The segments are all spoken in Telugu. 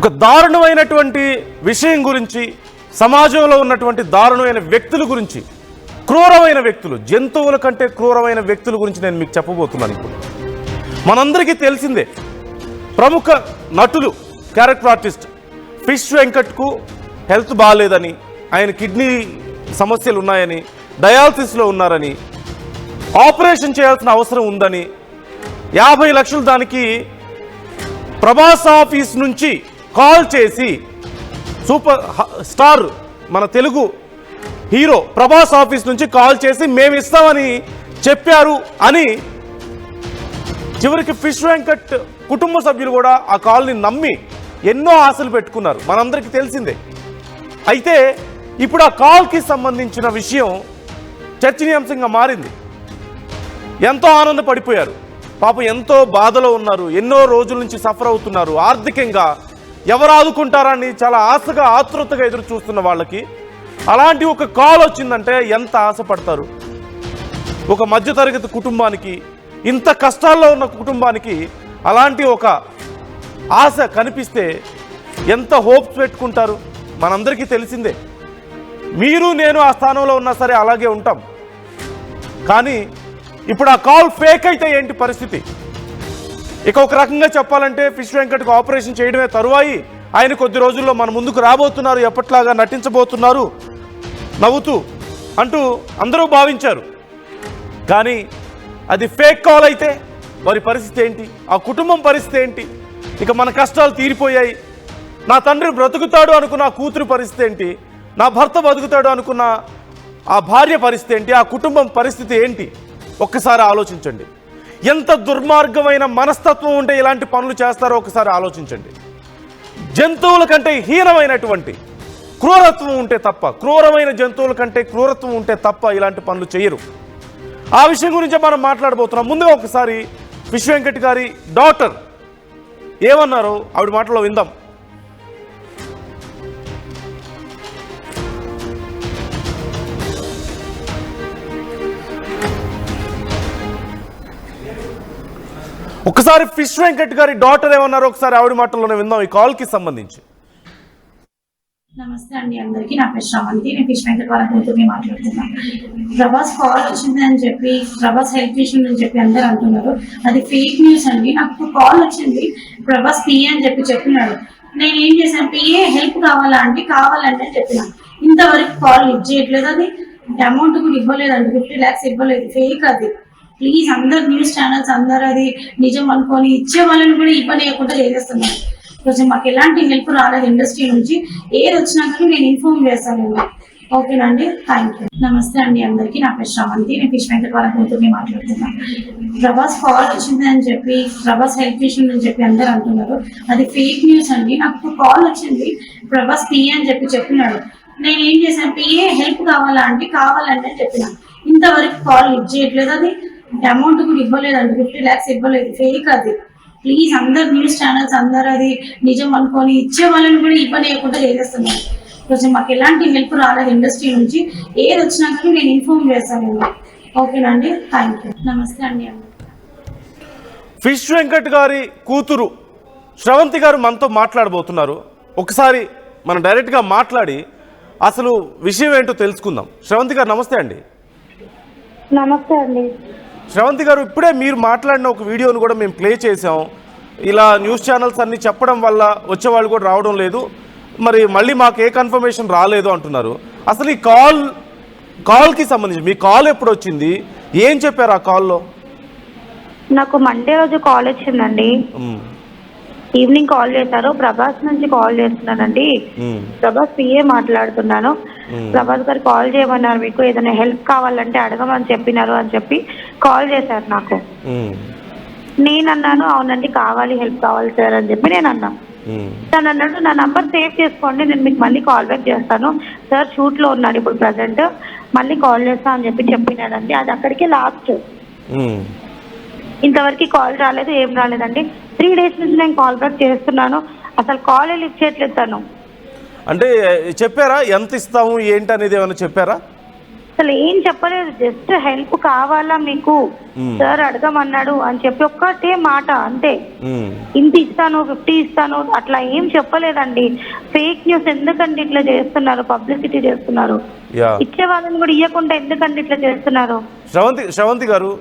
ఒక దారుణమైనటువంటి విషయం గురించి, సమాజంలో ఉన్నటువంటి దారుణమైన వ్యక్తుల గురించి, క్రూరమైన వ్యక్తులు, జంతువుల కంటే క్రూరమైన వ్యక్తుల గురించి నేను మీకు చెప్పబోతున్నాను. ఇప్పుడు మనందరికీ తెలిసిందే, ప్రముఖ నటులు, క్యారెక్టర్ ఆర్టిస్ట్ ఫిష్ వెంకట్కు హెల్త్ బాగాలేదని, ఆయన కిడ్నీ సమస్యలు ఉన్నాయని, డయాలసిస్లో ఉన్నారని, ఆపరేషన్ చేయాల్సిన అవసరం ఉందని 50 లక్షలు దానికి ప్రభాస్ ఆఫీస్ నుంచి కాల్ చేసి, సూపర్ స్టార్ మన తెలుగు హీరో ప్రభాస్ ఆఫీస్ నుంచి కాల్ చేసి మేము ఇస్తామని చెప్పారు అని, చివరికి ఫిష్ వెంకట్ కుటుంబ సభ్యులు కూడా ఆ కాల్ని నమ్మి ఎన్నో ఆశలు పెట్టుకున్నారు, మనందరికీ తెలిసిందే. అయితే ఇప్పుడు ఆ కాల్కి సంబంధించిన విషయం చర్చనీయాంశంగా మారింది. ఎంతో ఆనందపడిపోయారు, పాపం ఎంతో బాధలో ఉన్నారు, ఎన్నో రోజుల నుంచి సఫర్ అవుతున్నారు. ఆర్థికంగా ఎవరు ఆదుకుంటారని చాలా ఆశగా, ఆతృతగా ఎదురు చూస్తున్న వాళ్ళకి అలాంటి ఒక కాల్ వచ్చిందంటే ఎంత ఆశపడతారు. ఒక మధ్యతరగతి కుటుంబానికి, ఇంత కష్టాల్లో ఉన్న కుటుంబానికి అలాంటి ఒక ఆశ కనిపిస్తే ఎంత హోప్స్ పెట్టుకుంటారు, మనందరికీ తెలిసిందే. మీరు నేను ఆ స్థానంలో ఉన్నా సరే అలాగే ఉంటాం. కానీ ఇప్పుడు ఆ కాల్ ఫేక్ అయితే ఏంటి పరిస్థితి? ఇక ఒక రకంగా చెప్పాలంటే ఫిష్ వెంకట్కి ఆపరేషన్ చేయడమే తరువాయి, ఆయన కొద్ది రోజుల్లో మన ముందుకు రాబోతున్నారు, ఎప్పట్లాగా నటించబోతున్నారు నవ్వుతూ అంటూ అందరూ భావించారు. కానీ అది ఫేక్ కాల్ అయితే వారి పరిస్థితి ఏంటి? ఆ కుటుంబం పరిస్థితి ఏంటి? ఇక మన కష్టాలు తీరిపోయాయి, నా తండ్రి బ్రతుకుతాడు అనుకున్న ఆ కూతురు పరిస్థితి ఏంటి? నా భర్త బతుకుతాడు అనుకున్న ఆ భార్య పరిస్థితి ఏంటి? ఆ కుటుంబం పరిస్థితి ఏంటి? ఒక్కసారి ఆలోచించండి. ఎంత దుర్మార్గమైన మనస్తత్వం ఉంటే ఇలాంటి పనులు చేస్తారో ఒకసారి ఆలోచించండి. జంతువుల కంటే హీనమైనటువంటి క్రూరత్వం ఉంటే తప్ప, క్రూరమైన జంతువుల కంటే క్రూరత్వం ఉంటే తప్ప ఇలాంటి పనులు చేయరు. ఆ విషయం గురించి మనం మాట్లాడబోతున్నాం. ముందుగా ఒకసారి ఫిష్ వెంకట్ గారి డాటర్ ఏమన్నారో ఆవిడ మాటలో విందాం. ఒకసారి ఫిష్ వెంకట్ గారి డాటర్ ఏమన్నారో ఒకసారి ఆవిడ మాటల్లోనే విందాం ఈ కాల్కి సంబంధించి. నమస్తే అండి అందరికీ, నా పేరు శ్రవంతి, నేను ఫిష్ వెంకట్ వాళ్ళ కూతుర్ని మాట్లాడుతున్నాను. ప్రభాస్ కాల్ వచ్చింది అని చెప్పి, ప్రభాస్ హెల్త్ ఇష్యూ అని చెప్పి అందరు అంటున్నారు. అది ఫేక్ న్యూస్ అండి. నాకు కాల్ వచ్చింది, ప్రభాస్ పిఏ అని చెప్పినాడు. నేను ఏం చేశాను, పిఏ హెల్ప్ కావాలా అంటే కావాలంటే చెప్పినాను. ఇంతవరకు కాల్ లిఫ్ట్ చేయట్లేదు. అది అమౌంట్ కూడా ఇవ్వలేదండి, 50 lakhs ఇవ్వలేదు, ఫేక్ అది. ప్లీజ్ అందరు న్యూస్ ఛానల్స్ అందరు అది నిజం అనుకొని ఇచ్చే వాళ్ళని కూడా ఇవ్వలేకుండా చేసేస్తున్నారు. కొంచెం మాకు ఎలాంటి హెల్ప్ రాలేదు ఇండస్ట్రీ నుంచి. ఏది వచ్చినా కానీ నేను ఇన్ఫార్మ్ చేస్తాను. ఓకేనండి, థ్యాంక్ యూ. నమస్తే అండి అందరికీ, నా పేరు శ్రవంతి, నేను ఫిష్ వెంకట్ వాళ్ళ కూతుర్ని మాట్లాడుతున్నాను. ప్రభాస్ కాల్ వచ్చింది అని చెప్పి, ప్రభాస్ హెల్త్ ఇష్యూ అని చెప్పి అందరు అంటున్నారు. అది ఫేక్ న్యూస్ అండి. నాకు కాల్ వచ్చింది, ప్రభాస్ పిఏ అని చెప్పినాడు. నేను ఏం చేశాను, పిఏ హెల్ప్ కావాలా అంటే కావాలంటే చెప్పినాను. ఇంతవరకు కాల్ లిఫ్ట్ చేయట్లేదు. అది అమౌంట్ కూడా ఇవ్వలేదండి, 50 lakhs ఇవ్వలేదు, ఫేక్ అది. ప్లీజ్ అందరు న్యూస్ ఛానల్స్ అందరు అది నిజం అనుకొని ఇచ్చే వాళ్ళని కూడా ఇవ్వలేకుండా చేసేస్తున్నారు. కొంచెం మాకు ఎలాంటి హెల్ప్ రాలేదు ఇండస్ట్రీ నుంచి. ఏది వచ్చినా కానీ నేను ఇన్ఫార్మ్ చేస్తాను. ఓకేనండి, థ్యాంక్ యూ. నమస్తే అండి. ఫిష్ వెంకట్ గారి కూతురు శ్రవంతి గారు మనతో మాట్లాడబోతున్నారు. ఒకసారి మనం డైరెక్ట్గా మాట్లాడి అసలు విషయం ఏంటో తెలుసుకుందాం. శ్రవంతి గారు నమస్తే అండి. నమస్తే అండి. శ్రవంతి గారు, ఇప్పుడే మీరు మాట్లాడిన ఒక వీడియోను కూడా మేము ప్లే చేసాం. ఇలా న్యూస్ ఛానల్స్ అన్ని చెప్పడం వల్ల వచ్చేవాళ్ళు కూడా రావడం లేదు, మరి మళ్ళీ మాకు ఏ కన్ఫర్మేషన్ రాలేదు అంటున్నారు. అసలు ఈ కాల్కి సంబంధించి మీ కాల్ ఎప్పుడు వచ్చింది, ఏం చెప్పారు ఆ కాల్లో? నాకు మండే రోజు కాల్ వచ్చిందండి. ఈవినింగ్ కాల్ చేశారు. ప్రభాస్ నుంచి కాల్ చేస్తున్నానండి. ప్రభాస్ పిఏ మాట్లాడుతున్నాను. ప్రభాస్ గారు కాల్ చేయమన్నారు, మీకు ఏదైనా హెల్ప్ కావాలంటే అడగమని చెప్పినారు అని చెప్పి కాల్ చేశారు నాకు. నేను అన్నాను, అవునండి కావాలి, హెల్ప్ కావాలి సార్ అని చెప్పి నేను అన్నా. తను అన్నాడు, నా నంబర్ సేవ్ చేసుకోండి, నేను మీకు మళ్ళీ కాల్ బ్యాక్ చేస్తాను సార్, షూట్లో ఉన్నాడు ఇప్పుడు ప్రజెంట్, మళ్ళీ కాల్ చేస్తా అని చెప్పినాడండి. అది అక్కడికే లాస్ట్. ఇంతవరకు కాల్ రాలేదు, ఏం రాలేదండి. 3 days నుంచి నేను కాల్ బ్యాక్ చేస్తున్నాను, అసలు కాల్ లిఫ్ట్ చేయట్లేదు తను. అంటే చెప్పారా ఎంత ఇస్తాము ఏంటి అనేది ఏమైనా చెప్పారా? అసలు ఏం చెప్పలేదు, జస్ట్ హెల్ప్ కావాలా మీకు సార్ అడగమన్నాడు అని చెప్పి ఒక్కటే మాట అంతే. ఇంత ఇస్తాను 50 ఇస్తాను అట్లా ఏం చెప్పలేదండి. ఫేక్ న్యూస్ ఎందుకండి ఇట్లా చేస్తున్నారు, పబ్లిసిటీ చేస్తున్నారు, ఇచ్చే వాళ్ళని కూడా ఇవ్వకుండా ఎందుకండి ఇట్లా చేస్తున్నారు? శ్రవంతి గారు,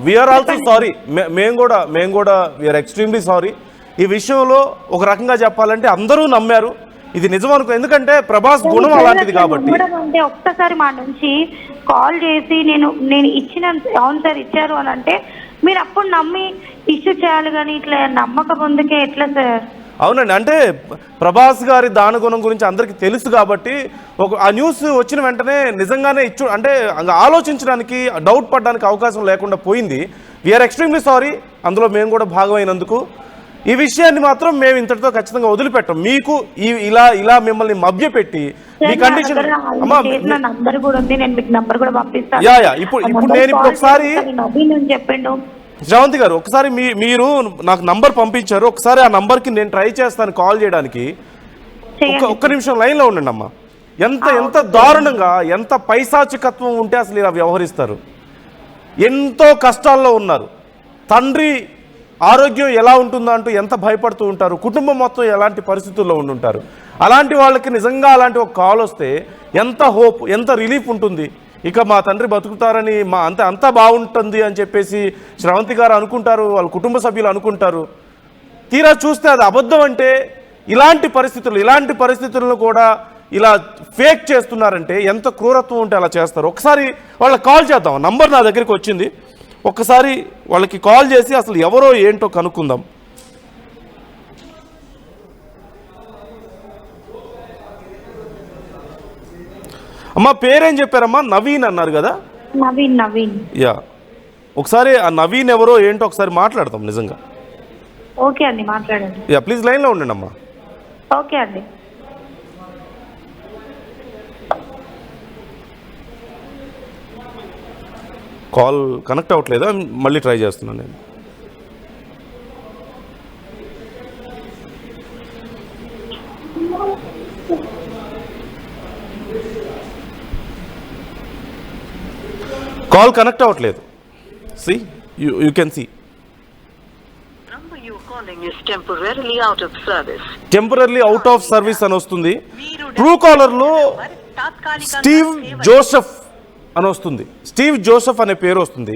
వీఆర్ ఆల్సో సారీ, మేము కూడా వీఆర్ ఎక్స్ట్రీమ్లీ సారీ. ఈ విషయంలో ఒక రకంగా చెప్పాలంటే అందరూ నమ్మారు, ఇది నిజం అనుకో, ఎందుకంటే ప్రభాస్ గుణం అలాంటిది కాబట్టి. అంటే ఒక్కసారి మా నుంచి కాల్ చేసి నేను ఇచ్చిన అవును సార్ ఇచ్చారు అని అంటే మీరు అప్పుడు నమ్మి ఇష్యూ చేయాలి, కానీ ఇట్లా నమ్మక ముందుకే ఎట్లా సార్? అవునండి, అంటే ప్రభాస్ గారి దానగుణం గురించి అందరికీ తెలుసు కాబట్టి ఆ న్యూస్ వచ్చిన వెంటనే నిజంగానే అంటే ఆలోచించడానికి, డౌట్ పడడానికి అవకాశం లేకుండా పోయింది. వీఆర్ ఎక్స్ట్రీమ్లీ సారీ, అందులో మేము కూడా భాగమైనందుకు. ఈ విషయాన్ని మాత్రం మేము ఇంతటితో ఖచ్చితంగా వదిలిపెట్టాం. మీకు ఇలా మిమ్మల్ని మభ్యపెట్టి మీ కండిషన్ ఇప్పుడు నేను ఒకసారి శ్రవంతి గారు ఒకసారి మీరు నాకు నంబర్ పంపించారు, ఒకసారి ఆ నంబర్కి నేను ట్రై చేస్తాను కాల్ చేయడానికి. ఒక్క నిమిషం లైన్లో ఉండండి అమ్మా. ఎంత దారుణంగా, ఎంత పైశాచికత్వం ఉంటే అసలు ఇలా వ్యవహరిస్తారు. ఎంతో కష్టాల్లో ఉన్నారు, తండ్రి ఆరోగ్యం ఎలా ఉంటుందో అంటూ ఎంత భయపడుతూ ఉంటారు, కుటుంబం మొత్తం ఎలాంటి పరిస్థితుల్లో ఉండుంటారు. అలాంటి వాళ్ళకి నిజంగా అలాంటి ఒక కాల్ వస్తే ఎంత హోప్, ఎంత రిలీఫ్ ఉంటుంది. ఇక మా తండ్రి బతుకుతారని, అంతా బాగుంటుంది అని చెప్పేసి శ్రవంతి గారు అనుకుంటారు, వాళ్ళ కుటుంబ సభ్యులు అనుకుంటారు. తీరా చూస్తే అది అబద్ధం. అంటే ఇలాంటి పరిస్థితులను కూడా ఇలా ఫేక్ చేస్తున్నారంటే ఎంత క్రూరత్వం ఉంటే అలా చేస్తారు. ఒకసారి వాళ్ళకి కాల్ చేద్దాం, నంబర్ నా దగ్గరికి వచ్చింది, ఒక్కసారి వాళ్ళకి కాల్ చేసి అసలు ఎవరో ఏంటో కనుక్కుందాం. అమ్మా పేరేం చెప్పారమ్మా? నవీన్ అన్నారు కదా? నవీన్. యా, ఒకసారి ఆ నవీన్ ఎవరో ఏంటో ఒకసారి మాట్లాడతాం నిజంగా. ఓకే అండి, మాట్లాడండి. యా, ప్లీజ్ లైన్లో ఉండండి అమ్మా. ఓకే అండి. కాల్ కనెక్ట్ అవ్వట్లేదా? మళ్ళీ ట్రై చేస్తున్నాను నేను. కాల్ కనెక్ట్ అవ్వట్లేదు. See you can see temporary out of service అని వస్తుంది. ట్రూ కాలర్లో స్టీవ్ జోసెఫ్ అని వస్తుంది, స్టీవ్ జోసెఫ్ అనే పేరు వస్తుంది.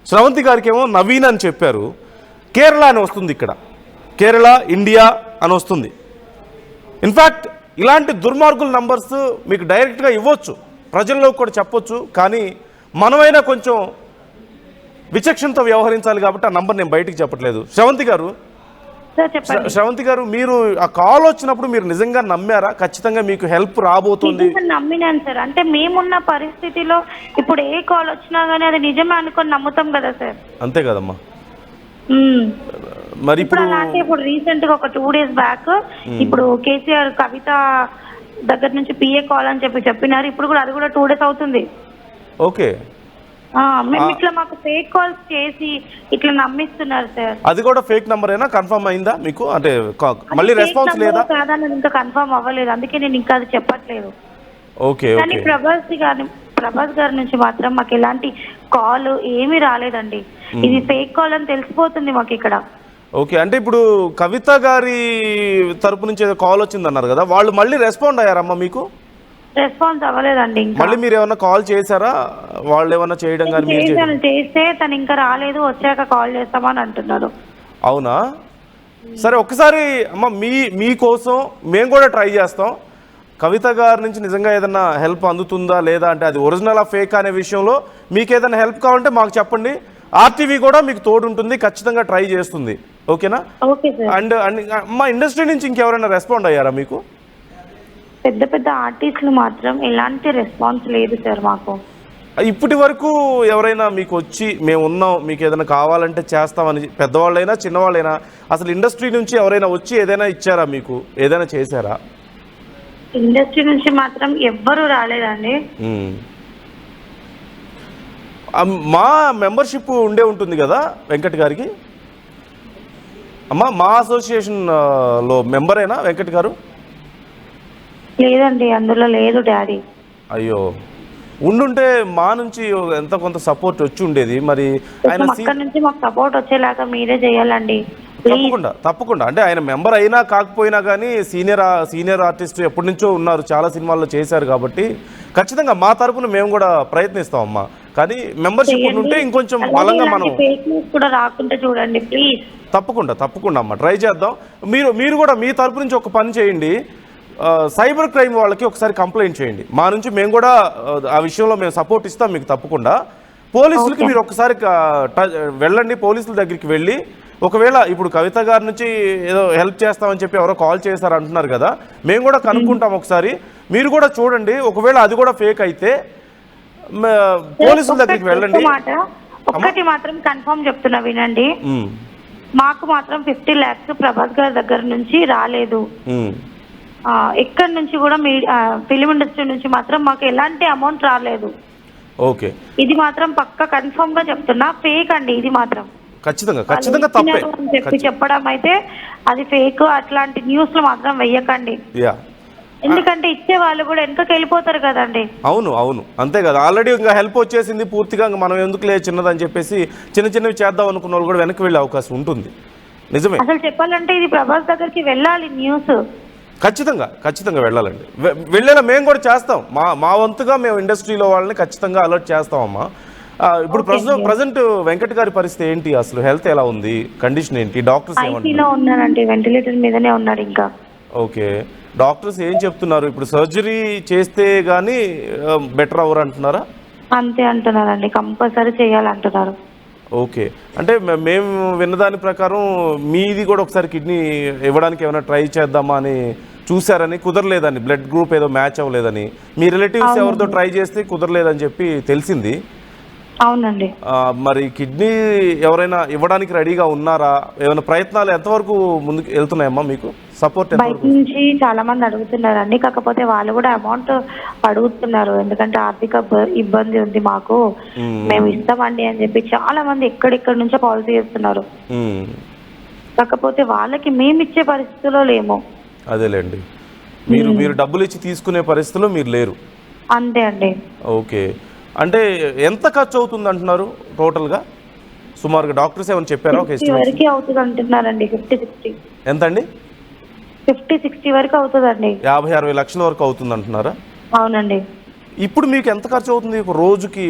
శ్రవంతి గారికి ఏమో నవీన్ అని చెప్పారు, కేరళ అని వస్తుంది, ఇక్కడ కేరళ ఇండియా అని వస్తుంది. ఇన్ఫ్యాక్ట్ ఇలాంటి దుర్మార్గుల నంబర్స్ మీకు డైరెక్ట్గా ఇవ్వచ్చు, ప్రజల్లో కూడా చెప్పొచ్చు, కానీ మనమైనా కొంచెం విచక్షణతో వ్యవహరించాలి కాబట్టి ఆ నంబర్ నేను బయటికి చెప్పట్లేదు. శ్రవంతి గారు మీరు ఆ కాల్ వచ్చినప్పుడు మీరు నిజంగా నమ్మారా? ఖచ్చితంగా మీకు హెల్ప్ రాబోతుంది? నమ్మినాను సార్. అంటే మేమున్న పరిస్థితిలో ఇప్పుడు ఏ కాల్ వచ్చినా గానీ అది నిజమే అనుకొని నమ్ముతాం కదా సార్. అంతే కదమ్మా. మరి ఇప్పుడు రీసెంట్ గా ఒక 2 days బ్యాక్ ఇప్పుడు కేసీఆర్ కవిత దగ్గర నుంచి పిఏ కాల్ అని చెప్పినారు. ఇప్పుడు కూడా అది కూడా 2 days అవుతుంది. ఓకే, మేము ఇట్లా మాకు ఫేక్ కాల్స్ చేసి ఇట్లా నమ్మిస్తున్నారు సార్. అది కూడా ఫేక్ నంబర్ అయినా కన్ఫర్మ్ అయిందా మీకు? అంటే మళ్ళీ రెస్పాన్స్ లేదా? కాదని ఇంకా కన్ఫర్మ్ అవ్వలేదు, అందుకే నేను ఇంకా అది చెప్పట్లేదు. ఓకే, కానీ ప్రభాస్ గారి నుంచి మాత్రం మాకు ఎలాంటి కాల్ ఏమీ రాలేదండి. ఇది ఫేక్ కాల్ అని తెలిసిపోతుంది మాకు ఇక్కడ. ఓకే, అంటే ఇప్పుడు కవిత గారి తరపు నుంచి ఏదో కాల్ వచ్చింది అన్నారు కదా, వాళ్ళు మళ్ళీ రెస్పాండ్ అయ్యారమ్మా మీకు? రెస్పాన్స్ అవ్వలేదండి. మళ్ళీ మీరు ఏమన్నా కాల్ చేశారా? వాళ్ళు ఏమన్నా చేయడం కానీ? చేస్తే తను ఇంకా రాలేదు, వచ్చాక కాల్ చేస్తామని అంటున్నారు. అవునా? సరే, ఒక్కసారి అమ్మ మీకోసం మేము కూడా ట్రై చేస్తాం. కవిత గారి నుంచి నిజంగా ఏదైనా హెల్ప్ అందుతుందా లేదా, అంటే అది ఒరిజినల్ ఫేక్ అనే విషయంలో మీకు ఏదైనా హెల్ప్ కావాలంటే మాకు చెప్పండి. ఆర్టీవీ కూడా మీకు తోడు ఉంటుంది, ఖచ్చితంగా ట్రై చేస్తుంది. ఓకేనా? అండ్ మా ఇండస్ట్రీ నుంచి ఇంకెవరైనా రెస్పాండ్ అయ్యారా మీకు? పెద్ద ఆర్టిస్టులు మాత్రం ఎలాంటి రెస్పాన్స్ లేదు సార్ మాకు. ఇప్పటి వరకు ఎవరైనా మీకు వచ్చి మేము ఉన్నాం, మీకు ఏదైనా కావాలంటే చేస్తామని, పెద్దవాళ్ళైనా చిన్నవాళ్ళైనా, అసలు ఇండస్ట్రీ నుంచి ఎవరైనా వచ్చి ఏదైనా ఇచ్చారా మీకు, ఏదైనా చేశారా? ఇండస్ట్రీ నుంచి మాత్రం ఎవ్వరూ రాలేదండి. మా మెంబర్షిప్ ఉండే ఉంటుంది కదా వెంకట్ గారికి. అమ్మా, మా అసోసియేషన్లో మెంబరేనా వెంకట్ గారు? లేదండి, అందులో లేదు డాడీ. అయ్యో, ఉండుంటే మా నుంచి ఎంత కొంత సపోర్ట్ వచ్చి ఉండేది. మరి ఆయన అక్కడ నుంచి మాకు సపోర్ట్ వచ్చేలాగా మీరే చేయాలండి. తప్పకుండా అంటే ఆయన మెంబర్ అయినా కాకపోయినా కానీ సీనియర్ ఆర్టిస్ట్ ఎప్పటి నుంచో ఉన్నారు, చాలా సినిమాల్లో చేశారు కాబట్టి ఖచ్చితంగా మా తరపున మేము కూడా ప్రయత్నిస్తామమ్మా. కానీ మెంబర్షిప్ ఉంటే ఇంకొంచెం బలంగా మనం కూడా రాకుండా చూడండి ప్లీజ్. తప్పకుండా అమ్మా, ట్రై చేద్దాం. మీరు కూడా మీ తరపు నుంచి ఒక పని చేయండి, సైబర్ క్రైమ్ వాళ్ళకి ఒకసారి కంప్లైంట్ చేయండి. మా నుంచి మేము కూడా ఆ విషయంలో మేము సపోర్ట్ ఇస్తాం మీకు తప్పకుండా. పోలీసులకి మీరు ఒకసారి వెళ్ళండి, పోలీసుల దగ్గరికి వెళ్ళి ఒకవేళ ఇప్పుడు కవిత గారి నుంచి ఏదో హెల్ప్ చేస్తామని చెప్పి ఎవరో కాల్ చేశారు అంటున్నారు కదా, మేము కూడా కనుక్కుంటాం ఒకసారి. మీరు కూడా చూడండి, ఒకవేళ అది కూడా ఫేక్ అయితే పోలీసుల దగ్గరికి వెళ్ళండి. ఒక్కటి మాత్రం కన్ఫర్మ్ చెప్తున్నా వినండి, మాకు మాత్రం 50 lakhs ప్రభాస్ గారి దగ్గర నుంచి రాలేదు. ఎక్కడి నుంచి కూడా ఫిలిం ఇండస్ట్రీ నుంచి మాత్రం మాకు ఎలాంటి అమౌంట్ రాలేదు. ఓకే, ఇది మాత్రం పక్కా కన్ఫర్మ్ గా చెప్తున్నా, ఫేక్ అండి ఇది మాత్రం. ఖచ్చితంగా తప్పే చెప్పడం అయితే అది ఫేక్. అట్లాంటి న్యూస్లు మాత్రం వెయ్యకండి, ఎందుకంటే ఇచ్చే వాళ్ళు కూడా వెనకకి వెళ్ళిపోతారు కదండి. అవును అంతే కదా, ఆల్రెడీ ఇంకా హెల్ప్ వచ్చేసింది పూర్తిగా, మనం ఎందుకులే చిన్నదని చెప్పేసి చిన్నవి చేద్దాం అనుకున్న వాళ్ళు కూడా వెనక్కి వెళ్ళే అవకాశం ఉంటుంది. నిజమే, అసలు చెప్పాలంటే ఇది ప్రభాస్ దగ్గరికి వెళ్ళాలి న్యూస్. ఖచ్చితంగా వెళ్ళాలండి, వెళ్ళేలా మేము కూడా చేస్తాం. మా వంతుగా మేము ఇండస్ట్రీలో వాళ్ళని ఖచ్చితంగా అలర్ట్ చేస్తామమ్మా. ఇప్పుడు ప్రజెంట్ వెంకట్ గారి పరిస్థితి ఏంటి, అసలు హెల్త్ ఎలా ఉంది, కండిషన్ ఏంటి, డాక్టర్స్ ఉన్నారండి, వెంటిలేటర్ మీదనే ఉన్నారు ఇంకా. ఓకే, డాక్టర్స్ ఏం చెప్తున్నారు, ఇప్పుడు సర్జరీ చేస్తే గానీ బెటర్ అవర్ అంటున్నారా? అంతే అంటున్నారండి, కంపల్సరీ చేయాలంటున్నారు. ఓకే, అంటే మేము విన్నదాని ప్రకారం మీది కూడా ఒకసారి కిడ్నీ ఇవ్వడానికి ఏమైనా ట్రై చేద్దామా అని చూసారని, కుదరలేదని, బ్లడ్ గ్రూప్ ఏదో మ్యాచ్ అవ్వలేదని, మీ రిలేటివ్స్ ఎవరితో ట్రై చేస్తే కుదరలేదని చెప్పి తెలిసింది. అవునండి, మరి కిడ్నీ ఎవరైనా ఇవ్వడానికి రెడీగా ఉన్నారా? ఏమైనా ప్రయత్నాలు ఎంతవరకు ముందుకు వెళ్తున్నాయమ్మా? మీకు సపోర్ట్ బయట నుంచి చాలా మంది అడుగుతున్నారండి, కాకపోతే వాళ్ళు కూడా అమౌంట్ అడుగుతున్నారు, ఎందుకంటే ఆర్థిక ఇబ్బంది ఉంది మాకు, మేము ఇస్తామండి అని చెప్పి చాలా మంది ఎక్కడెక్కడి నుంచో కాల్ చేస్తున్నారు. కాకపోతే వాళ్ళకి మేము ఇచ్చే పరిస్థితిలో లేము. అదేలేండి, మీరు డబ్బులు ఇచ్చి తీసుకునే పరిస్థితిలో మీరు లేరు. అంతే అండి. ఓకే, అంటే ఎంత ఖర్చు అవుతుంది అంటున్నారు టోటల్గా సుమారుగా? డాక్టర్స్ ఏమైనా చెప్పారా? వరకు అవుతుంది అంటున్నారండి. 50-60 ఎంత అండి? 50-60 వరకు అవుతుందండి. 50-60 లక్షల వరకు అవుతుంది అంటున్నారా? అవునంండి. ఇప్పుడు మీకు ఎంత ఖర్చు అవుతుంది ఒక రోజుకి?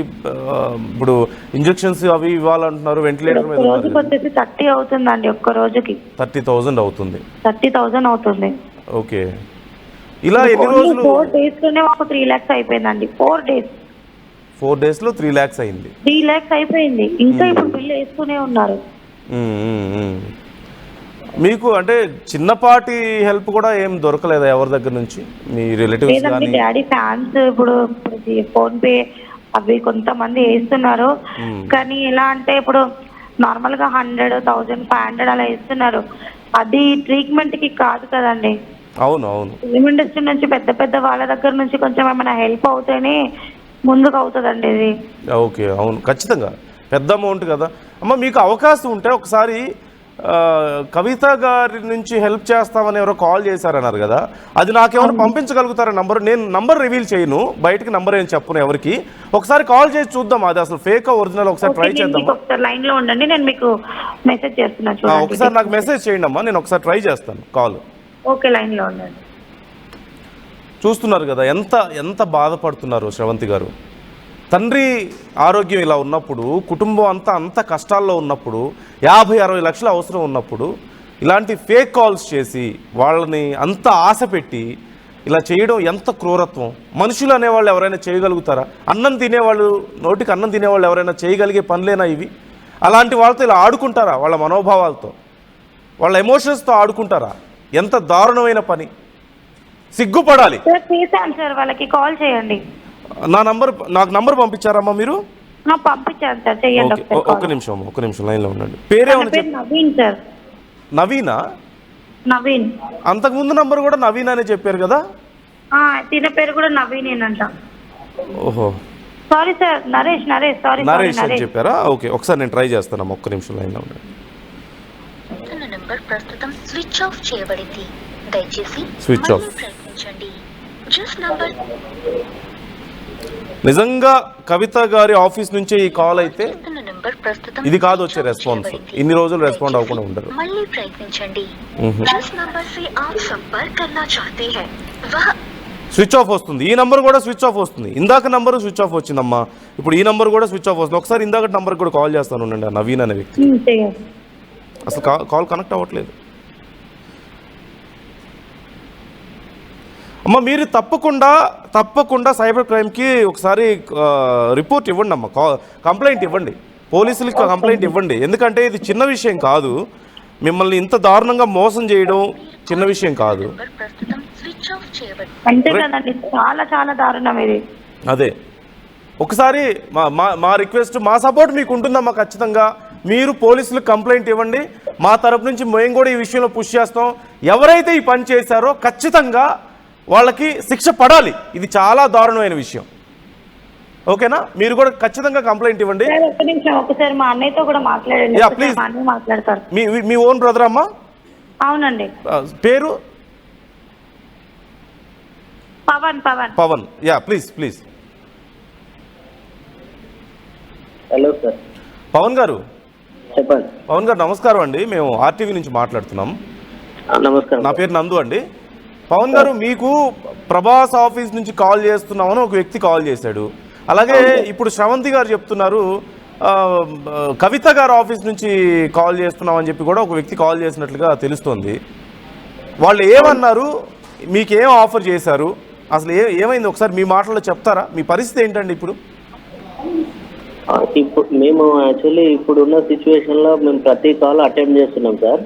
ఇప్పుడు ఇంజెక్షన్స్ అవి ఇవ్వాలంటున్నారు, వెంటిలేటర్ మీద రోజుకి వచ్చేసి 30 అవుతుందండి, ఒక్క రోజుకి 30,000 అవుతుంది. 30,000 అవుతుంది. ఓకే, ఇలా ఎన్ని రోజులు? 4 days లోనే మాకు 3 lakhs అయిపోయిందండి. 4 days లో 3 lakhs అయింది. 3 lakhs అయిపోయింది, ఇంకా ఇప్పుడు బిల్లు వేస్తూనే ఉన్నారు. మీకు అంటే చిన్నపాటి హెల్ప్ కూడా ఏం దొరకలేదా ఎవరి దగ్గర నుంచి, మీ రిలేటివ్స్ కానీ? డాడీ ఫ్యాన్స్ ఇప్పుడు ఫోన్ పే అవి కొంతమంది వేస్తున్నారు, కానీ ఎలా అంటే ఇప్పుడు నార్మల్ గా 100,000-500 అలా వేస్తున్నారు, అది ట్రీట్మెంట్ కి కాదు కదండి. అవును, ఫిలిం ఇండస్ట్రీ నుంచి పెద్ద వాళ్ళ దగ్గర నుంచి కొంచెం ఏమైనా హెల్ప్ అవుతేనే ముందుకు అవుతుందండి ఇది. ఓకే, అవును, ఖచ్చితంగా పెద్ద అమౌంట్ కదా అమ్మ. మీకు అవకాశం ఉంటే ఒకసారి కవిత గారి నుంచి హెల్ప్ చేస్తామని ఎవరో కాల్ చేశారన్నారు కదా, అది నాకేమైనా పంపించగలుగుతారా నంబర్? నేను నంబర్ రివీల్ చేయను, బయటకి నంబర్ ఏం చెప్పను ఎవరికి. ఒకసారి కాల్ చేసి చూద్దాం అది అసలు ఫేక్ ఒరిజినల్, ఒకసారి ట్రై చేద్దాం. లైన్ లో ఉండండి, నేను మీకు మెసేజ్ చేస్తున్నాను, ఒకసారి నాకు మెసేజ్ చేయండి అమ్మా, నేను ఒకసారి ట్రై చేస్తాను కాల్. ఓకే, లైన్ లో ఉండండి. చూస్తున్నారు కదా ఎంత బాధపడుతున్నారు శ్రవంతి గారు. తండ్రి ఆరోగ్యం ఇలా ఉన్నప్పుడు, కుటుంబం అంత కష్టాల్లో ఉన్నప్పుడు, 50-60 లక్షలు అవసరం ఉన్నప్పుడు ఇలాంటి ఫేక్ కాల్స్ చేసి వాళ్ళని అంత ఆశ పెట్టి ఇలా చేయడం ఎంత క్రూరత్వం. మనుషులు అనేవాళ్ళు ఎవరైనా చేయగలుగుతారా? అన్నం తినేవాళ్ళు, నోటికి అన్నం తినేవాళ్ళు ఎవరైనా చేయగలిగే పనులేనా ఇవి? అలాంటి వాళ్ళతో ఇలా ఆడుకుంటారా? వాళ్ళ మనోభావాలతో, వాళ్ళ ఎమోషన్స్తో ఆడుకుంటారా? ఎంత దారుణమైన పని, సిగ్గుపడాలి. వాళ్ళకి కాల్ చేయండి. నాకు నంబర్ పంపించారమ్మా మీరు? పంపించాను సార్, చేయండి. ఒక్క నిమిషం లైన్లో ఉండండి. పేరేమన్నా? నవీన్ సార్. నవీనా? నవీన్. అంతకుముందు నంబర్ కూడా నవీన్ అనే చెప్పారు కదా? తిన పేరు కూడా నవీనేనంట. ఓహో, సారీ సార్, నరేష్. నరేష్ అని చెప్పారా? ఓకే, ఒకసారి నేను ట్రై చేస్తాను, ఒక్క నిమిషం లైన్లో ఉండండి. నంబర్ ప్రస్తుతం స్విచ్ ఆఫ్ చేయబడింది, దయచేసి స్విచ్ ఆఫ్. ప్రయత్నించండి. జస్ట్ నంబర్ నిజంగా కవిత గారి ఆఫీస్ నుంచే ఈ కాల్ అయితే చేస్తున్న నంబర్ ప్రస్తుతం ఇది కాదు వచ్చే స్విచ్ ఆఫ్ రెస్పాన్స్. చేయబడింది. ఇన్ని రోజులు రెస్పాండ్ అవ్వకుండా ఉండరు. మళ్ళీ ప్రయత్నించండి. जिस नंबर से आप संपर्क करना चाहते हैं वह స్విచ్ ఆఫ్ వస్తుంది. ఈ నంబర్ కూడా స్విచ్ ఆఫ్ వస్తుంది. ఇందాక నంబరు స్విచ్ ఆఫ్ వచ్చిందమ్మా, ఇప్పుడు ఈ నంబర్ కూడా స్విచ్ ఆఫ్ వస్తుంది. ఒకసారి ఇందాక నంబర్ కూడా కాల్ చేస్తాను ఉండండి. నవీన్ అనే వ్యక్తి చేయండి. అసలు కాల్ కనెక్ట్ అవ్వట్లేదు. అమ్మ మీరు తప్పకుండా సైబర్ క్రైమ్కి ఒకసారి రిపోర్ట్ ఇవ్వండి అమ్మ, కంప్లైంట్ ఇవ్వండి, పోలీసులకి కంప్లైంట్ ఇవ్వండి. ఎందుకంటే ఇది చిన్న విషయం కాదు. మిమ్మల్ని ఇంత దారుణంగా మోసం చేయడం చిన్న విషయం కాదు. నంబర్ ప్రస్తుతం స్విచ్ ఆఫ్ చేయబడింది. అంతే కదండి, చాలా చాలా దారుణం ఇది. అదే ఒకసారి మా రిక్వెస్ట్, మా సపోర్ట్ మీకు ఉంటుందమ్మా ఖచ్చితంగా. మీరు పోలీసులకు కంప్లైంట్ ఇవ్వండి. మా తరపు నుంచి మేము కూడా ఈ విషయంలో పుష్ చేస్తాం. ఎవరైతే ఈ పని చేశారో ఖచ్చితంగా వాళ్ళకి శిక్ష పడాలి. ఇది చాలా దారుణమైన విషయం. ఓకేనా? మీరు కూడా ఖచ్చితంగా కంప్లైంట్ ఇవ్వండి. ఒక్క నిమిషం, ఒకసారి మా అన్నయ్యతో కూడా మాట్లాడండి. Yeah, please. మా అన్నయ్య మాట్లాడతారు. మీ ఓన్ బ్రదర్ అమ్మా? అవునండి. పేరు Pavan. Yeah please. Hello sir. Pavan garu చెప్పండి. పవన్ గారు నమస్కారం అండి. మేము ఆర్టీవీ నుంచి మాట్లాడుతున్నాం. నమస్కారం. నా పేరు నందు అండి. పవన్ గారు, మీకు ప్రభాస్ ఆఫీస్ నుంచి కాల్ చేస్తున్నామని ఒక వ్యక్తి కాల్ చేశాడు. అలాగే ఇప్పుడు శ్రవంతి గారు చెప్తున్నారు కవిత గారు ఆఫీస్ నుంచి కాల్ చేస్తున్నామని చెప్పి కూడా ఒక వ్యక్తి కాల్ చేసినట్లుగా తెలుస్తోంది. వాళ్ళు ఏమన్నారు, మీకేం ఆఫర్ చేశారు, అసలు ఏమైంది ఒకసారి మీ మాటల్లో చెప్తారా? మీ పరిస్థితి ఏంటండి ఇప్పుడు? ఇప్పుడు మేము యాక్చువల్లీ ఇప్పుడున్న సిచ్యువేషన్లో మేము ప్రతి కాల్ అటెండ్ చేస్తున్నాం సార్.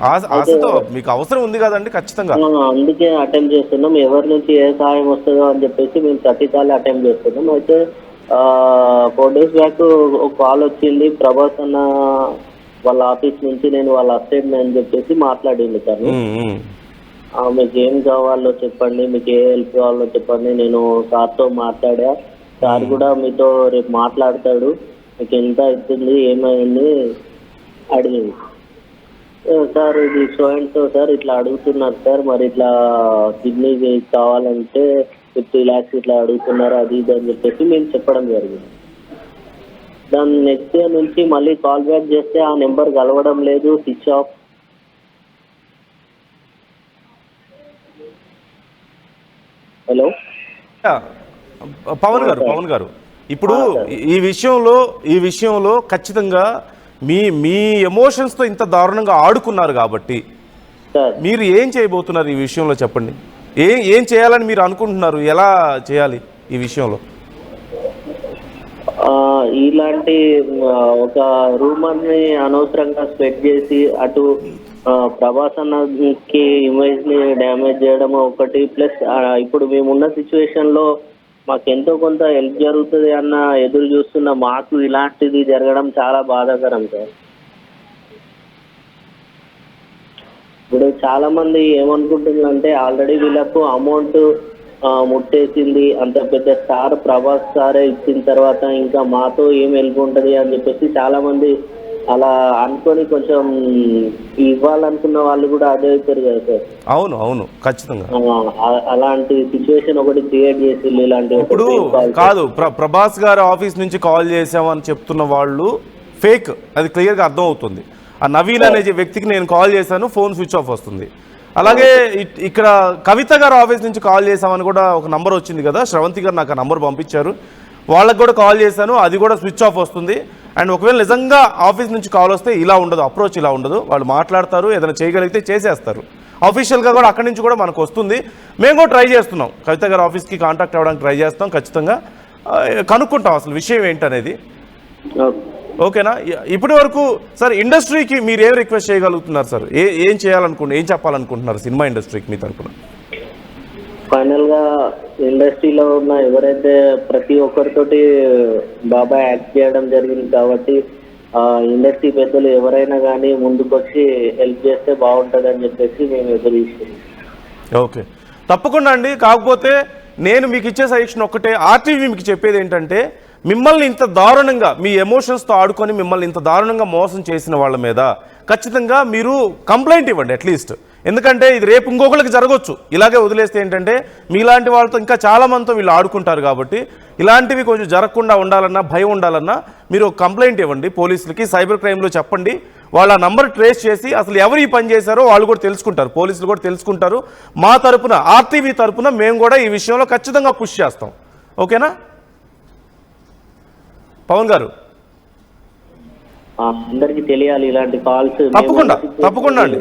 ఆశతో మీకు అవసరం ఉంది కదండి ఖచ్చితంగా. అందుకే అటెండ్ చేస్తున్నాం. ఎవరి నుంచి ఏ సహాయం వస్తుందో అని చెప్పేసి మేము ప్రతి కాల్ అటెండ్ చేస్తున్నాం. అయితే 4 days బ్యాక్ ఒక కాల్ వచ్చింది, ప్రభాస్ అన్న వాళ్ళ ఆఫీస్ నుంచి. నేను వాళ్ళ అసిస్టెంట్ అని చెప్పేసి మాట్లాడింది సార్. మీకు ఏం కావాలో చెప్పండి, మీకు ఏ హెల్ప్ కావాలో చెప్పండి. నేను సార్తో మాట్లాడా. సార్ కూడా మీతో రేపు మాట్లాడతాడు, మీకు ఎంత అవుతుంది ఏమైంది అడిగింది. సార్ ఇది సో అండ్ సో సార్, ఇట్లా అడుగుతున్నారు సార్, మరి ఇట్లా కిడ్నీ కావాలంటే 50 lakhs ఇట్లా అడుగుతున్నారు, అది ఇది అని చెప్పేసి మేము చెప్పడం జరిగింది. దాని నెక్స్ట్ డే నుంచి మళ్ళీ కాల్ బ్యాక్ చేస్తే ఆ నెంబర్ కలవడం లేదు, స్విచ్ ఆఫ్. హలో పవన్ గారు ఇప్పుడు ఈ విషయంలో ఖచ్చితంగా మీ ఎమోషన్స్తో ఇంత దారుణంగా ఆడుకున్నారు కాబట్టి మీరు ఏం చేయబోతున్నారు ఈ విషయంలో చెప్పండి. ఏం చేయాలని మీరు అనుకుంటున్నారు, ఎలా చేయాలి ఈ విషయంలో? ఇలాంటి ఒక రూమర్ని అనవసరంగా స్ప్రెడ్ చేసి అటు ప్రభాస్ అన్నకి ఇమేజ్ ని డ్యామేజ్ చేయడం ఒకటి, ప్లస్ ఇప్పుడు మేమున్న సిచ్యువేషన్ లో మాకు ఎంతో కొంత హెల్ప్ జరుగుతుంది అన్న ఎదురు చూస్తున్న మాకు ఇలాంటిది జరగడం చాలా బాధాకరం సార్. ఇప్పుడు చాలా మంది ఏమనుకుంటుందంటే ఆల్రెడీ వీళ్ళకు అమౌంట్ ముట్టేసింది, అంత పెద్ద స్టార్ ప్రభాస్ స్టారే ఇచ్చిన తర్వాత ఇంకా మాతో ఏం హెల్ప్ ఉంటుంది అని చెప్పేసి చాలా మంది అలా అనుకొని కొంచెం ఇవ్వాలనుకున్న వాళ్ళు కూడా అదే అవుతారు కదా సార్. అవును ఖచ్చితంగా. అలాంటి సిచ్యువేషన్ ఒకటి క్రియేట్ చేసి ఇలాంటి ఇప్పుడు కాదు, ప్రభాస్ గారి ఆఫీస్ నుంచి కాల్ చేసామని చెప్తున్న వాళ్ళు ఫేక్, అది క్లియర్గా అర్థం అవుతుంది. ఆ నవీన్ అనే వ్యక్తికి నేను కాల్ చేశాను, ఫోన్ స్విచ్ ఆఫ్ వస్తుంది. అలాగే ఇక్కడ కవిత గారు ఆఫీస్ నుంచి కాల్ చేసామని కూడా ఒక నంబర్ వచ్చింది కదా, శ్రవంతి గారు నాకు ఆ నంబర్ పంపించారు. వాళ్ళకి కూడా కాల్ చేశాను, అది కూడా స్విచ్ ఆఫ్ వస్తుంది. అండ్ ఒకవేళ నిజంగా ఆఫీస్ నుంచి కాల్ వస్తే ఇలా ఉండదు, అప్రోచ్ ఇలా ఉండదు. వాళ్ళు మాట్లాడతారు, ఏదైనా చేయగలిగితే చేసేస్తారు. అఫీషియల్గా కూడా అక్కడి నుంచి కూడా మనకు వస్తుంది. మేము కూడా ట్రై చేస్తున్నాం, కవిత గారి ఆఫీస్కి కాంటాక్ట్ అవ్వడానికి ట్రై చేస్తాం. ఖచ్చితంగా కనుక్కుంటాం అసలు విషయం ఏంటనేది. ఓకేనా? ఇప్పటి వరకు సార్ ఇండస్ట్రీకి మీరు ఏం రిక్వెస్ట్ చేయగలుగుతున్నారు సార్? ఏం చెప్పాలనుకుంటున్నారు సినిమా ఇండస్ట్రీకి మీ తరఫున? ఫైనల్ గా ఇండస్ట్రీలో ఉన్న ఎవరైతే ప్రతి ఒక్కరితోటి బాబాయ్ యాక్ట్ చేయడం జరిగింది కాబట్టి ఇండస్ట్రీ పెద్దలు ఎవరైనా కానీ ముందుకొచ్చి హెల్ప్ చేస్తే బాగుంటుంది అని చెప్పేసి మేము ఎదురుస్తున్నాం. ఓకే, తప్పకుండా అండి. కాకపోతే నేను మీకు ఇచ్చే సజెషన్ ఒక్కటే, ఆర్టీవీ మీకు చెప్పేది ఏంటంటే మిమ్మల్ని ఇంత దారుణంగా మీ ఎమోషన్స్తో ఆడుకొని మిమ్మల్ని ఇంత దారుణంగా మోసం చేసిన వాళ్ళ మీద ఖచ్చితంగా మీరు కంప్లైంట్ ఇవ్వండి. అట్లీస్ట్ ఎందుకంటే ఇది రేపు ఇంకొకరికి జరగవచ్చు. ఇలాగే వదిలేస్తే ఏంటంటే మీలాంటి వాళ్ళతో ఇంకా చాలామందితో వీళ్ళు ఆడుకుంటారు. కాబట్టి ఇలాంటివి కొంచెం జరగకుండా ఉండాలన్నా, భయం ఉండాలన్నా మీరు కంప్లైంట్ ఇవ్వండి పోలీసులకి, సైబర్ క్రైమ్లో చెప్పండి. వాళ్ళ నంబర్ ట్రేస్ చేసి అసలు ఎవరు ఈ పని చేశారో వాళ్ళు కూడా తెలుసుకుంటారు, పోలీసులు కూడా తెలుసుకుంటారు. మా తరపున, ఆర్టీవీ తరపున మేము కూడా ఈ విషయంలో ఖచ్చితంగా పుష్ చేస్తాం. ఓకేనా పవన్ గారు? అందరికి తెలియాలి ఇలాంటి కాల్స్. తప్పకుండా అండి,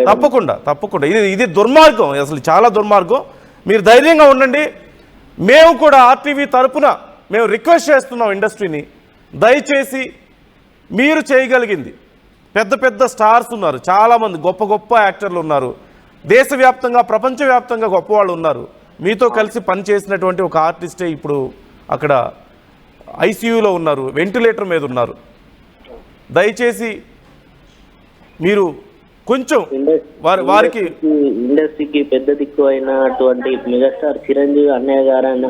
తప్పకుండా. ఇది దుర్మార్గం, అసలు చాలా దుర్మార్గం. మీరు ధైర్యంగా ఉండండి. మేము కూడా ఆర్టీవీ తరపున మేము రిక్వెస్ట్ చేస్తున్నాం ఇండస్ట్రీని, దయచేసి మీరు చేయగలిగింది. పెద్ద పెద్ద స్టార్స్ ఉన్నారు, చాలామంది గొప్ప గొప్ప యాక్టర్లు ఉన్నారు, దేశవ్యాప్తంగా ప్రపంచవ్యాప్తంగా గొప్పవాళ్ళు ఉన్నారు. మీతో కలిసి పనిచేసినటువంటి ఒక ఆర్టిస్టే ఇప్పుడు అక్కడ ఐసీయూలో ఉన్నారు, వెంటిలేటర్ మీద ఉన్నారు. దయచేసి మీరు కొంచెం వారికి ఇండస్ట్రీకి పెద్ద దిక్కు అయినటువంటి మెగాస్టార్ చిరంజీవి అన్నయ్య గారైనా,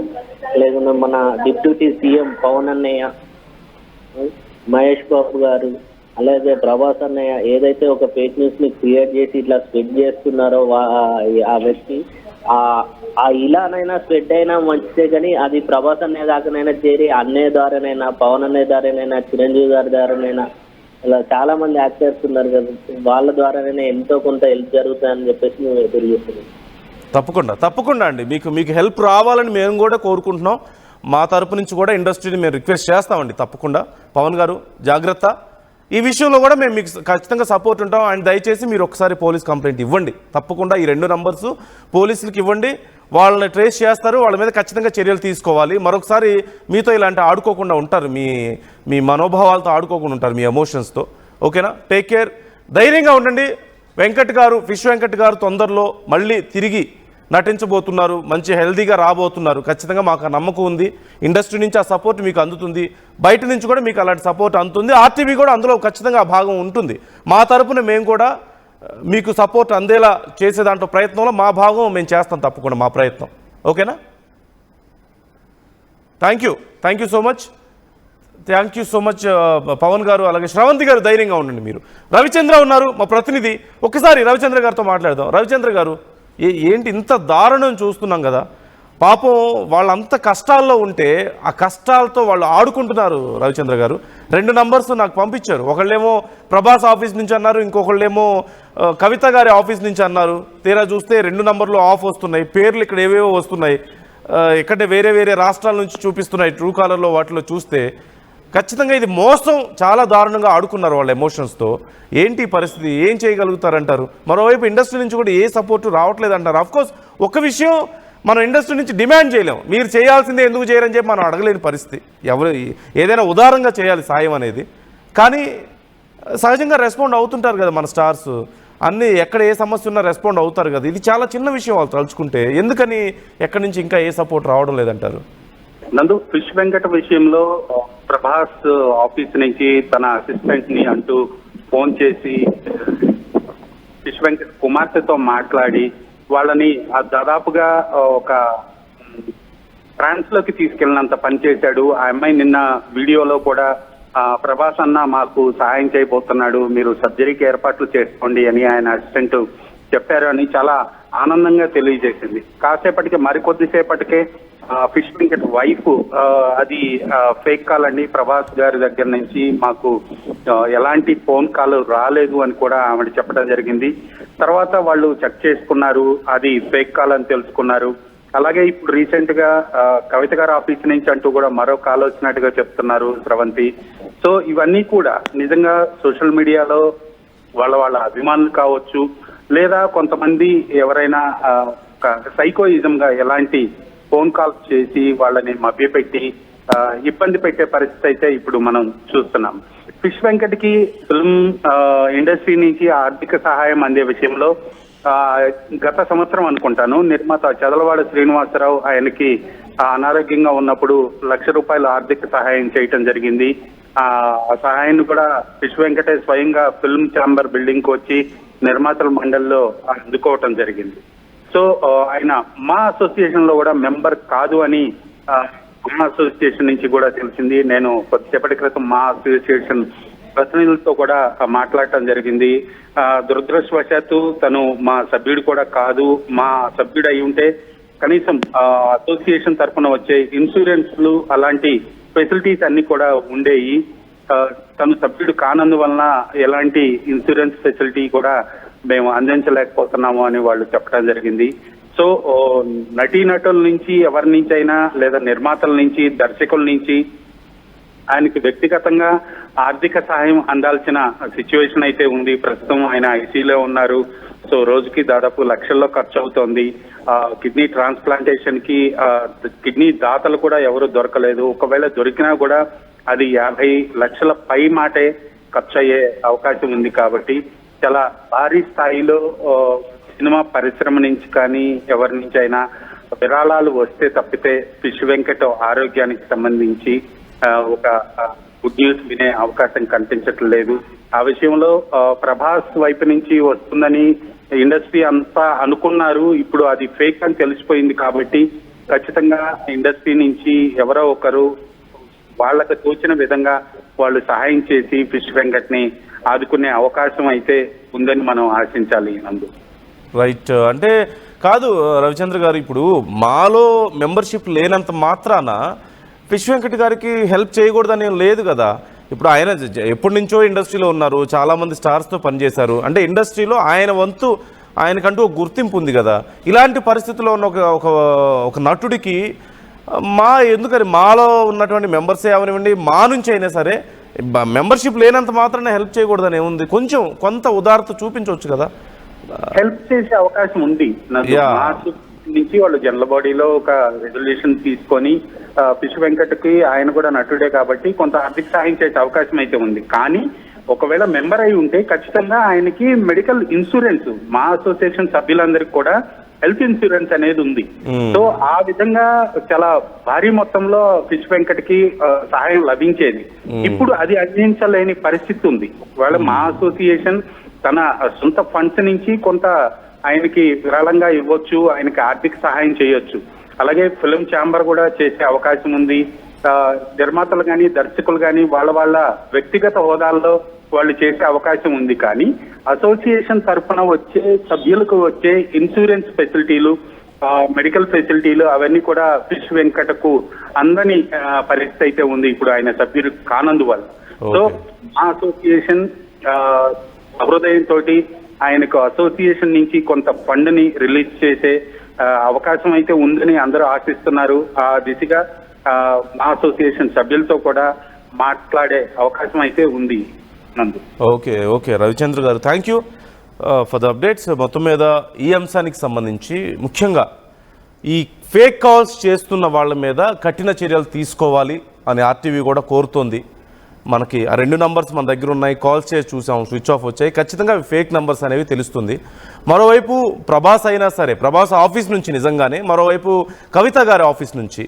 లేకుండా మన డిప్యూటీ సీఎం పవన్ అన్నయ్య, మహేష్ బాబు గారు, అలాగే ప్రభాస్ అన్నయ్య ఏదైతే ఒక ఫేక్ న్యూస్ ని క్రియేట్ చేసి ఇట్లా స్ప్రెడ్ చేస్తున్నారో ఆ వ్యక్తి ఇలానైనా స్ప్రెడ్ అయినా మంచిదే, కానీ అది ప్రభాస్ అన్నయ్య దాకానైనా చేరి అన్నయ్య ద్వారానైనా, పవన్ అన్నయ్య ద్వారానైనా, చిరంజీవి గారి ద్వారానైనా, ఇలా చాలా మంది యాక్టర్స్ ఉన్నారు కదా, వాళ్ళ ద్వారానైనా ఎంతో కొంత హెల్ప్ జరుగుతుందని చెప్పేసి మేము ఎదురు చూస్తున్నాం. తప్పకుండా అండి, మీకు హెల్ప్ రావాలని మేము కూడా కోరుకుంటున్నాం. మా తరపు నుంచి కూడా ఇండస్ట్రీని మేము రిక్వెస్ట్ చేస్తామండి. తప్పకుండా పవన్ గారు జాగ్రత్త. ఈ విషయంలో కూడా మేము మీకు ఖచ్చితంగా సపోర్ట్ ఉంటాం. అండ్ దయచేసి మీరు ఒకసారి పోలీస్ కంప్లైంట్ ఇవ్వండి. తప్పకుండా ఈ 2 నంబర్స్ పోలీసులకు ఇవ్వండి, వాళ్ళని ట్రేస్ చేస్తారు, వాళ్ళ మీద ఖచ్చితంగా చర్యలు తీసుకోవాలి. మరొకసారి మీతో ఇలాంటి ఆడుకోకుండా ఉంటారు, మీ మనోభావాలతో ఆడుకోకుండా ఉంటారు, మీ ఎమోషన్స్తో. ఓకేనా? టేక్ కేర్, ధైర్యంగా ఉండండి. ఫిష్ వెంకట్ గారు తొందరలో మళ్ళీ తిరిగి నటించబోతున్నారు, మంచి హెల్దీగా రాబోతున్నారు. ఖచ్చితంగా మాకు నమ్మకం ఉంది. ఇండస్ట్రీ నుంచి ఆ సపోర్ట్ మీకు అందుతుంది, బయట నుంచి కూడా మీకు అలాంటి సపోర్ట్ అందుతుంది. ఆర్టీవీ కూడా అందులో ఖచ్చితంగా ఆ భాగం ఉంటుంది. మా తరపున మేము కూడా మీకు సపోర్ట్ అందేలా చేసే దాంట్లో ప్రయత్నంలో మా భాగం మేము చేస్తాం, తప్పకుండా మా ప్రయత్నం. ఓకేనా? Thank you so much Pavan garu. అలాగే శ్రవంతి గారు ధైర్యంగా ఉండండి. మీరు రవిచంద్ర ఉన్నారు మా ప్రతినిధి, ఒక్కసారి రవిచంద్ర గారితో మాట్లాడదాం. రవిచంద్ర గారు, ఏంటి ఇంత దారుణం చూస్తున్నాం కదా, పాపం వాళ్ళంత కష్టాల్లో ఉంటే ఆ కష్టాలతో వాళ్ళు ఆడుకుంటున్నారు. రవిచంద్ర గారు 2 నంబర్స్ నాకు పంపించారు. ఒకళ్ళేమో ప్రభాస్ ఆఫీస్ నుంచి అన్నారు, ఇంకొకళ్ళేమో కవిత గారి ఆఫీస్ నుంచి అన్నారు. తీరా చూస్తే 2 నంబర్లు ఆఫ్ వస్తున్నాయి, పేర్లు ఇక్కడ ఏవేవో వస్తున్నాయి, ఇక్కడ వేరే రాష్ట్రాల నుంచి చూపిస్తున్నాయి. ట్రూ కాలర్లో వాటిలో చూస్తే ఖచ్చితంగా ఇది మోసం, చాలా దారుణంగా ఆడుకున్నారు వాళ్ళ ఎమోషన్స్తో. ఏంటి పరిస్థితి, ఏం చేయగలుగుతారంటారు? మరోవైపు ఇండస్ట్రీ నుంచి కూడా ఏ సపోర్టు రావట్లేదు అంటారు. అఫ్కోర్స్ ఒక విషయం మనం ఇండస్ట్రీ నుంచి డిమాండ్ చేయలేం, మీరు చేయాల్సిందే ఎందుకు చేయరని చెప్పి మనం అడగలేని పరిస్థితి. ఏదైనా ఉదారంగా చేయాలి సాయం అనేది. కానీ సహజంగా రెస్పాండ్ అవుతుంటారు కదా మన స్టార్స్, అన్నీ ఎక్కడ ఏ సమస్య ఉన్నా రెస్పాండ్ అవుతారు కదా. ఇది చాలా చిన్న విషయం వాళ్ళు తలుచుకుంటే. ఎందుకని ఎక్కడి నుంచి ఇంకా ఏ సపోర్ట్ రావడం లేదంటారు? నందు, ఫిష్ వెంకట విషయంలో ప్రభాస్ ఆఫీస్ నుంచి తన అసిస్టెంట్ ని అంటూ ఫోన్ చేసి ఫిష్ వెంకట కుమార్తెతో మాట్లాడి వాళ్ళని దాదాపుగా ఒక ట్రాన్స్ లోకి తీసుకెళ్ళినంత పని చేశాడు. ఆ అమ్మాయి నిన్న వీడియోలో కూడా ప్రభాస్ అన్న మాకు సహాయం చేయబోతున్నాడు, మీరు సర్జరీకి ఏర్పాట్లు చేసుకోండి అని ఆయన అసిస్టెంట్ చెప్పారు అని చాలా ఆనందంగా తెలియజేసింది. కాసేపటికి మరికొద్దిసేపటికే ఫిష్ వెంకట్ వైఫ్ అది ఫేక్ కాల్ అండి, ప్రభాస్ గారి దగ్గర నుంచి మాకు ఎలాంటి ఫోన్ కాల్ రాలేదు అని కూడా ఆవిడ చెప్పడం జరిగింది. తర్వాత వాళ్ళు చెక్ చేసుకున్నారు, అది ఫేక్ కాల్ అని తెలుసుకున్నారు. అలాగే ఇప్పుడు రీసెంట్ గా కవిత గారి ఆఫీస్ నుంచి అంటూ కూడా మరో కాల్ వచ్చినట్టుగా చెప్తున్నారు శ్రవంతి. సో ఇవన్నీ కూడా నిజంగా సోషల్ మీడియాలో వాళ్ళ అభిమానులు కావచ్చు, లేదా కొంతమంది ఎవరైనా సైకోయిజం గా ఎలాంటి ఫోన్ కాల్స్ చేసి వాళ్ళని మభ్యపెట్టి ఇబ్బంది పెట్టే పరిస్థితి అయితే ఇప్పుడు మనం చూస్తున్నాం. ఫిష్ వెంకట్ కి ఫిల్మ్ ఇండస్ట్రీ నుంచి ఆర్థిక సహాయం అందే విషయంలో గత సంవత్సరం అనుకుంటాను నిర్మాత చదలవాడ శ్రీనివాసరావు ఆయనకి అనారోగ్యంగా ఉన్నప్పుడు ₹1,00,000 ఆర్థిక సహాయం చేయటం జరిగింది. ఆ సహాయాన్ని కూడా ఫిష్ వెంకటే స్వయంగా ఫిల్మ్ ఛాంబర్ బిల్డింగ్ కు వచ్చి నిర్మాతల మండలిలో అందుకోవటం జరిగింది. సో ఆయన మా అసోసియేషన్ లో కూడా మెంబర్ కాదు అని మా అసోసియేషన్ నుంచి కూడా తెలిసింది. నేను కొద్దిసేపటి క్రితం మా అసోసియేషన్ ప్రతినిధులతో కూడా మాట్లాడటం జరిగింది. దురదృష్టవశాత్తు తను మా సభ్యుడు కూడా కాదు, మా సభ్యుడు అయి ఉంటే కనీసం అసోసియేషన్ తరఫున వచ్చే ఇన్సూరెన్స్లు అలాంటి ఫెసిలిటీస్ అన్ని కూడా ఉండేవి. తను సభ్యుడు కానందువలన ఎలాంటి ఇన్సూరెన్స్ ఫెసిలిటీ కూడా మేము అందించలేకపోతున్నాము అని వాళ్ళు చెప్పడం జరిగింది. సో నటీనటుల నుంచి ఎవరి నుంచి అయినా లేదా నిర్మాతల నుంచి దర్శకుల నుంచి ఆయనకి వ్యక్తిగతంగా ఆర్థిక సహాయం అందాల్సిన సిచ్యువేషన్ అయితే ఉంది. ప్రస్తుతం ఆయన ఐసీలో ఉన్నారు. సో రోజుకి దాదాపు లక్షల్లో ఖర్చు అవుతోంది. కిడ్నీ ట్రాన్స్ప్లాంటేషన్ కి కిడ్నీ దాతలు కూడా ఎవరు దొరకలేదు. ఒకవేళ దొరికినా కూడా అది 50 లక్షల పై మాటే ఖర్చు అయ్యే అవకాశం ఉంది. కాబట్టి చాలా భారీ స్థాయిలో సినిమా పరిశ్రమ నుంచి కానీ ఎవరి నుంచి అయినా విరాళాలు వస్తే తప్పితే ఫిష్ వెంకట్ ఆరోగ్యానికి సంబంధించి ఒక గుడ్ న్యూస్ వినే అవకాశం కనిపించట్లేదు. ఆ విషయంలో ప్రభాస్ వైపు నుంచి వస్తుందని ఇండస్ట్రీ అంతా అనుకున్నారు. ఇప్పుడు అది ఫేక్ అని తెలిసిపోయింది. కాబట్టి ఖచ్చితంగా ఇండస్ట్రీ నుంచి ఎవరో ఒకరు వాళ్ళకు తోచిన విధంగా వాళ్ళు సహాయం చేసి ఫిష్ వెంకట్ ని ఆదుకునే అవకాశం అయితే ఉందని మనం ఆశించాలి. నందు రైట్. అంటే కాదు రవిచంద్ర గారు, ఇప్పుడు మాలో మెంబర్షిప్ లేనంత మాత్రాన ఫిష్ వెంకట్ గారికి హెల్ప్ చేయకూడదని లేదు కదా. ఇప్పుడు ఆయన ఎప్పటి నుంచో ఇండస్ట్రీలో ఉన్నారు, చాలామంది స్టార్స్తో పనిచేశారు. అంటే ఇండస్ట్రీలో ఆయన వంతు ఆయనకంటూ ఒక గుర్తింపు ఉంది కదా. ఇలాంటి పరిస్థితుల్లో ఉన్న ఒక నటుడికి ఎందుకని మాలో ఉన్నటువంటి మెంబర్సే అవనివ్వండి, మా నుంచి అయినా సరే మెంబర్షిప్ లేనంత మాత్రాన హెల్ప్ చేయకూడదని ఏముంది? కొంత ఉదారత చూపించవచ్చు కదా. హెల్ప్ చేసే అవకాశం ఉంది. నుంచి వాళ్ళు జనరల్ బాడీలో ఒక రెజల్యూషన్ తీసుకొని ఫిష్ వెంకట్ కి ఆయన కూడా నటుడే కాబట్టి కొంత ఆర్థిక సహాయం చేసే అవకాశం అయితే ఉంది. కానీ ఒకవేళ మెంబర్ అయి ఉంటే ఖచ్చితంగా ఆయనకి మెడికల్ ఇన్సూరెన్స్, మా అసోసియేషన్ సభ్యులందరికీ కూడా హెల్త్ ఇన్సూరెన్స్ అనేది ఉంది. సో ఆ విధంగా చాలా భారీ మొత్తంలో ఫిష్ వెంకట్ కి సహాయం లభించేది. ఇప్పుడు అది అందించలేని పరిస్థితి ఉంది. ఒకవేళ మా అసోసియేషన్ తన సొంత ఫండ్స్ నుంచి కొంత ఆయనకి విరాళంగా ఇవ్వచ్చు, ఆయనకి ఆర్థిక సహాయం చేయొచ్చు. అలాగే ఫిల్మ్ ఛాంబర్ కూడా చేసే అవకాశం ఉంది. నిర్మాతలు కానీ దర్శకులు కానీ వాళ్ళ వ్యక్తిగత హోదాల్లో వాళ్ళు చేసే అవకాశం ఉంది. కానీ అసోసియేషన్ తరఫున వచ్చే సభ్యులకు వచ్చే ఇన్సూరెన్స్ ఫెసిలిటీలు, మెడికల్ ఫెసిలిటీలు అవన్నీ కూడా ఫిష్ వెంకటకు అందని పరిస్థితి అయితే ఉంది ఇప్పుడు ఆయన సభ్యులు కానందువల్ల. సో మా అసోసియేషన్ హృదయంతో ఆయనకు అసోసియేషన్ నుంచి కొంత ఫండ్ ని రిలీజ్ చేసే అవకాశం అయితే ఉందని అందరూ ఆశిస్తున్నారు. ఆ దిశగా మా అసోసియేషన్ సభ్యులతో కూడా మాట్లాడే అవకాశం అయితే ఉంది. నందు ఓకే రవిచంద్ర గారు, thank you for the updates. మొత్తం మీద ఈ అంశానికి సంబంధించి ముఖ్యంగా ఈ ఫేక్ కాల్స్ చేస్తున్న వాళ్ళ మీద కఠిన చర్యలు తీసుకోవాలి అని ఆర్టీవీ కూడా కోరుతోంది. మనకి ఆ 2 నంబర్స్ మన దగ్గర ఉన్నాయి, కాల్స్ చేసి చూసాం, స్విచ్ ఆఫ్ వచ్చాయి. ఖచ్చితంగా ఫేక్ నంబర్స్ అనేవి తెలుస్తుంది. మరోవైపు ప్రభాస్ అయినా సరే, ప్రభాస్ ఆఫీస్ నుంచి నిజంగానే, మరోవైపు కవిత గారి ఆఫీస్ నుంచి,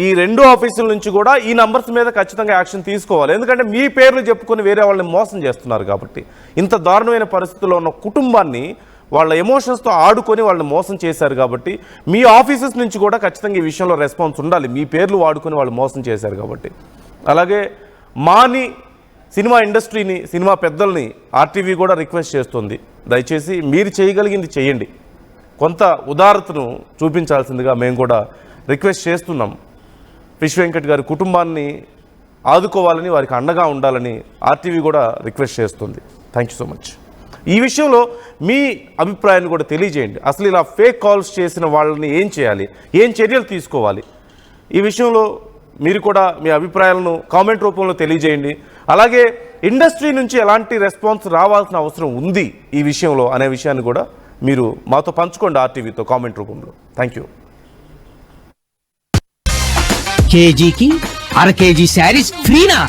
ఈ 2 ఆఫీసుల నుంచి కూడా ఈ నంబర్స్ మీద ఖచ్చితంగా యాక్షన్ తీసుకోవాలి. ఎందుకంటే మీ పేర్లు చెప్పుకొని వేరే వాళ్ళని మోసం చేస్తున్నారు కాబట్టి. ఇంత దారుణమైన పరిస్థితుల్లో ఉన్న కుటుంబాన్ని వాళ్ళ ఎమోషన్స్తో ఆడుకొని వాళ్ళని మోసం చేశారు కాబట్టి మీ ఆఫీసెస్ నుంచి కూడా ఖచ్చితంగా ఈ విషయంలో రెస్పాన్స్ ఉండాలి. మీ పేర్లు వాడుకొని వాళ్ళు మోసం చేశారు కాబట్టి. అలాగే మాని సినిమా ఇండస్ట్రీని, సినిమా పెద్దల్ని ఆర్టీవీ కూడా రిక్వెస్ట్ చేస్తుంది, దయచేసి మీరు చేయగలిగింది చేయండి, కొంత ఉదారతను చూపించాల్సిందిగా మేము కూడా రిక్వెస్ట్ చేస్తున్నాం. ఫిష్ వెంకట్ గారి కుటుంబాన్ని ఆదుకోవాలని, వారికి అండగా ఉండాలని ఆర్టీవీ కూడా రిక్వెస్ట్ చేస్తుంది. Thank you so much. ఈ విషయంలో మీ అభిప్రాయాన్ని కూడా తెలియజేయండి. అసలు ఇలా ఫేక్ కాల్స్ చేసిన వాళ్ళని ఏం చేయాలి, ఏం చర్యలు తీసుకోవాలి, ఈ విషయంలో మీరు కూడా మీ అభిప్రాయాలను కామెంట్ రూపంలో తెలియజేయండి. అలాగే ఇండస్ట్రీ నుంచి ఎలాంటి రెస్పాన్స్ రావాల్సిన అవసరం ఉంది ఈ విషయంలో అనే విషయాన్ని కూడా మీరు మాతో పంచుకోండి ఆర్టీవీతో కామెంట్ రూపంలో. Thank you. కేజీకి 1/2 కేజీ శారీస్ ఫ్రీనా?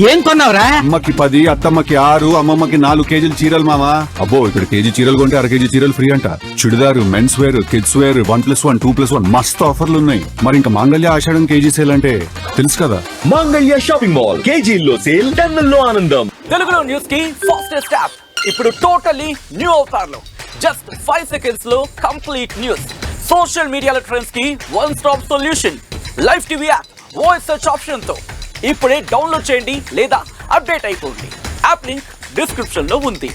ఏం కొన్నావురా? అమ్మకి 10, అత్తమ్మకి 6, అమ్మమ్మకి 4 కేజీలు చీరలు మావా. అబ్బో, ఇక్కడ కేజీ చీరలు కొంటే 1/2 కేజీ చీరలు ఫ్రీ అంట. Churidar, men's wear, kids wear 1+1, 2+1 మస్తు ఆఫర్లు ఉన్నాయి. మరి ఇంకా మాంగళ్య ఆషాఢం కేజీ సేల్ అంటే తెలుసు కదా. మాంగళ్య షాపింగ్ మాల్ కేజీల్లో సేల్, టన్నుల్లో ఆనందం. తెలుగులో న్యూస్ కి ఫాస్టెస్ట్ యాప్ ఇప్పుడు టోటల్లీ న్యూ అవతార్లో. జస్ట్ 5 సెకండ్స్ లో కంప్లీట్ న్యూస్, సోషల్ మీడియాలో ట్రెండ్స్ కి one stop solution, live TV app, voice search option తో ఇప్పుడే డౌన్లోడ్ చేయండి లేదా అప్డేట్ అయిపోండి. యాప్ లింక్ డిస్క్రిప్షన్ లో ఉంది.